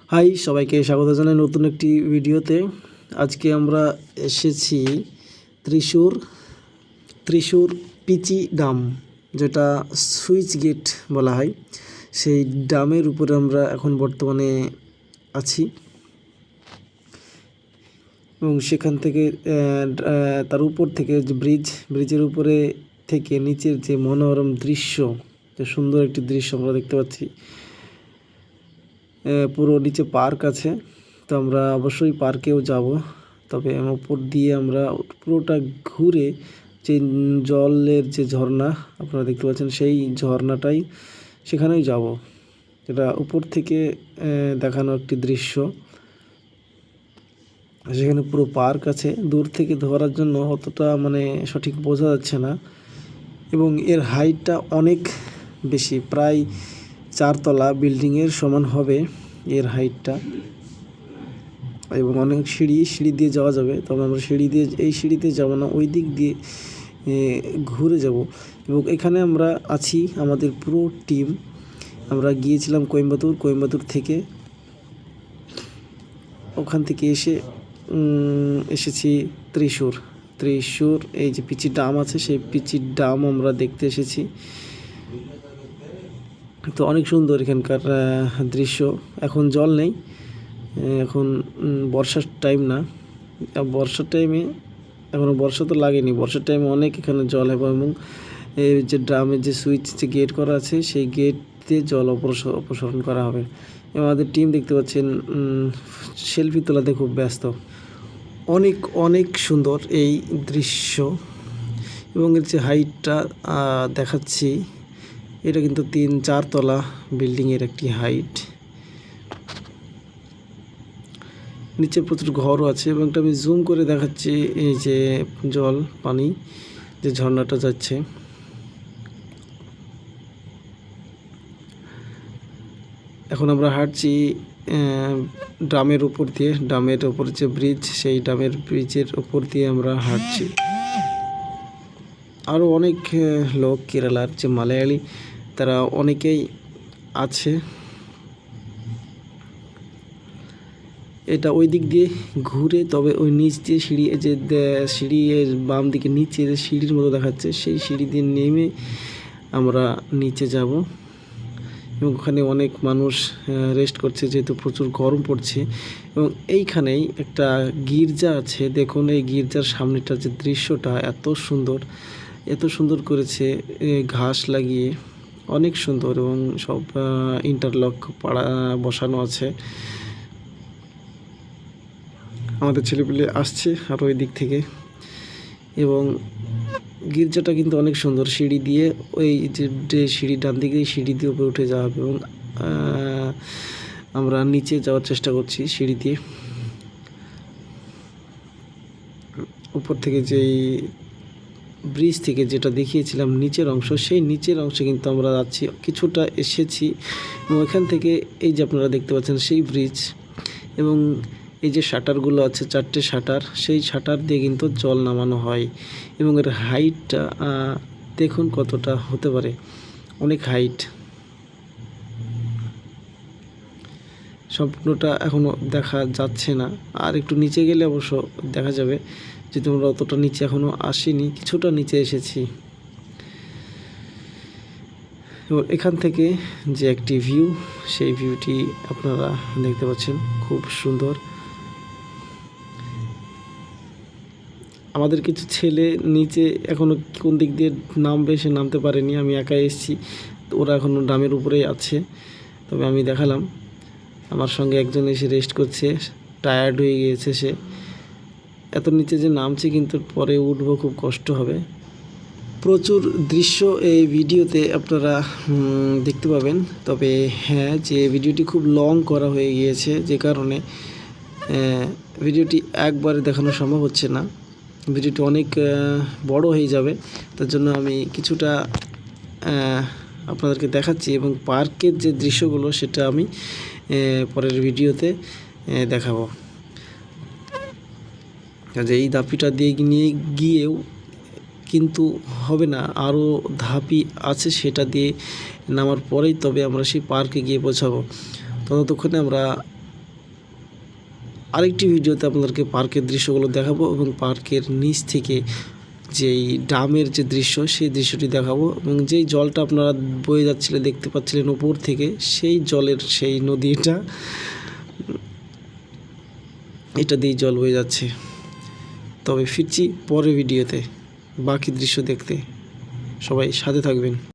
High সবাইকে স্বাগত জানাই নতুন একটি ভিডিওতে। আজকে আমরা এসেছি ত্রিশূর পিচি ডাম, যেটা সুইচ গেট বলা হয়, সেই ডামের উপরে আমরা এখন বর্তমানে আছি এবং সেখান থেকে তার উপর থেকে যে ব্রিজের উপরে থেকে নিচের যে মনোরম দৃশ্য, যে সুন্দর একটি দৃশ্য আমরা দেখতে পাচ্ছি। পুরো নিচে পার্ক আছে, তো আমরা অবশ্যই পার্কেও যাব, তবে উপর দিয়ে আমরা পুরোটা ঘুরে যে জলের যে ঝর্ণা আপনারা দেখতে পাচ্ছেন, সেই ঝর্ণাটাই সেখানেই যাব। এটা উপর থেকে দেখানো একটি দৃশ্য। সেখানে পুরো পার্ক আছে, দূর থেকে ধরার জন্য অতটা সঠিক বোঝা যাচ্ছে না, এবং এর হাইটটা অনেক বেশি, প্রায় 4 তলা বিল্ডিংয়ের সমান হবে এর হাইটটা, এবং অনেক সিঁড়ি দিয়ে যাওয়া যাবে। তবে আমরা এই সিঁড়িতে যাব না, ওই দিক দিয়ে ঘুরে যাব। এবং এখানে আমরা আছি আমাদের পুরো টিম। আমরা গিয়েছিলাম কোয়েম্বাতুর থেকে, ওখান থেকে এসেছি ত্রিশূর। এই যে পিচির ডাম আছে, সেই পিচির ডাম আমরা দেখতে এসেছি। তো অনেক সুন্দর এখানকার দৃশ্য। এখন জল নেই, এখন বর্ষার টাইম না, বর্ষার টাইমে এখনও বর্ষা তো লাগেনি, বর্ষার টাইমে অনেক এখানে জল হবে, এবং এই যে ড্রামের যে সুইচ যে গেট করা আছে, সেই গেট দিয়ে জল অপসারণ করা হবে। এবং আমাদের টিম দেখতে পাচ্ছেন সেলফি তোলাতে খুব ব্যস্ত। অনেক সুন্দর এই দৃশ্য, এবং এর যে হাইটটা দেখাচ্ছি, এটা কিন্তু 3-4 তলা বিল্ডিংয়ের একটি হাইট। নিচে প্রচুর ঘরও আছে, এবং এটা আমি জুম করে দেখাচ্ছি। এই যে পানি যে ঝর্ণাটা যাচ্ছে, এখন আমরা হাঁটছি ড্রামের উপর দিয়ে। ড্রামের উপর যে ব্রিজ, সেই ড্রামের ব্রিজের উপর দিয়ে আমরা হাঁটছি। আরও অনেক লোক, কেরালার যে মালায়ালি, তারা অনেকেই আছে। এটা ওই দিক দিয়ে ঘুরে, তবে ওই নিচ দিয়ে সিঁড়ির বাম দিকে নিচে যে সিঁড়ির মতো দেখাচ্ছে, সেই সিঁড়ি দিয়ে নেমে আমরা নিচে যাব। এবং ওখানে অনেক মানুষ রেস্ট করছে, যেহেতু প্রচুর গরম পড়ছে। এবং এইখানেই একটা গির্জা আছে, দেখুন এই গির্জার সামনেটা যে দৃশ্যটা এত সুন্দর করেছে, ঘাস লাগিয়ে অনেক সুন্দর, এবং সব ইন্টারলক বসানো আছে। আমাদের ছেলেপিলে আসছে আর ওই দিক থেকে, এবং গির্জাটা কিন্তু অনেক সুন্দর। সিঁড়ি দিয়ে ওই যে সিঁড়ি ডান দিকে, সিঁড়ি দিয়ে উপরে উঠে যাওয়া হবে, এবং আমরা নিচে যাওয়ার চেষ্টা করছি সিঁড়ি দিয়ে। উপর থেকে যেই ব্রিজ থেকে যেটা দেখিয়েছিলাম নিচের অংশ, সেই নিচের অংশে কিন্তু আমরা যাচ্ছি, কিছুটা এসেছি। এবং এখান থেকে এই যে আপনারা দেখতে পাচ্ছেন সেই ব্রিজ, এবং এই যে শাটারগুলো আছে, 4টে শাটার, সেই শাটার দিয়ে কিন্তু জল নামানো হয়। এবং এর হাইটটা দেখুন কতটা হতে পারে, অনেক হাইট। সম্পূর্ণটা এখনও দেখা যাচ্ছে না, আর একটু নিচে গেলে অবশ্য দেখা যাবে, যেহেতু আমরা অতটা নিচে এখনও আসিনি, কিছুটা নিচে এসেছি। এবং এখান থেকে যে একটি ভিউ, সেই ভিউটি আপনারা দেখতে পাচ্ছেন, খুব সুন্দর। আমাদের কিছু ছেলে নিচে এখনও কোন দিক দিয়ে নামবে, সে নামতে পারেনি, আমি একাই এসেছি, ওরা এখনও ডামের উপরেই আছে। তবে আমি দেখালাম, আমার সঙ্গে একজন এসে রেস্ট করছে, টায়ার্ড হয়ে গিয়েছে সে, এত নিচে যে নামছে, কিন্তু পরে উঠবো খুব কষ্ট হবে। প্রচুর দৃশ্য এই ভিডিওতে আপনারা দেখতে পাবেন, তবে হ্যাঁ, যে ভিডিওটি খুব লং করা হয়ে গিয়েছে, যে কারণে ভিডিওটি একবারে দেখানো সম্ভব হচ্ছে না, ভিডিওটি অনেক বড় হয়ে যাবে। তার জন্য আমি কিছুটা আপনাদেরকে দেখাচ্ছি, এবং পার্কের যে দৃশ্যগুলো সেটা আমি পরের ভিডিওতে দেখাবো। যে এই ধাপিটা দিয়ে গিয়েও কিন্তু হবে না, আরও ধাপি আছে, সেটা দিয়ে নামার পরেই তবে আমরা সেই পার্কে গিয়ে পৌঁছাবো। ততক্ষণে আমরা আরেকটি ভিডিওতে আপনাদেরকে পার্কের দৃশ্যগুলো দেখাবো এবং পার্কের নিচ থেকে যেই ড্যামের যে দৃশ্য সেই দৃশ্যটি দেখাবো এবং যেই জলটা আপনারা বয়ে যাচ্ছিলেন দেখতে পাচ্ছিলেন উপর থেকে সেই জলের সেই নদীটা এটা দিয়ে জল বয়ে যাচ্ছে। তবে ফিরছি পরের ভিডিওতে বাকি দৃশ্য দেখতে, সবাই সাথে থাকবেন।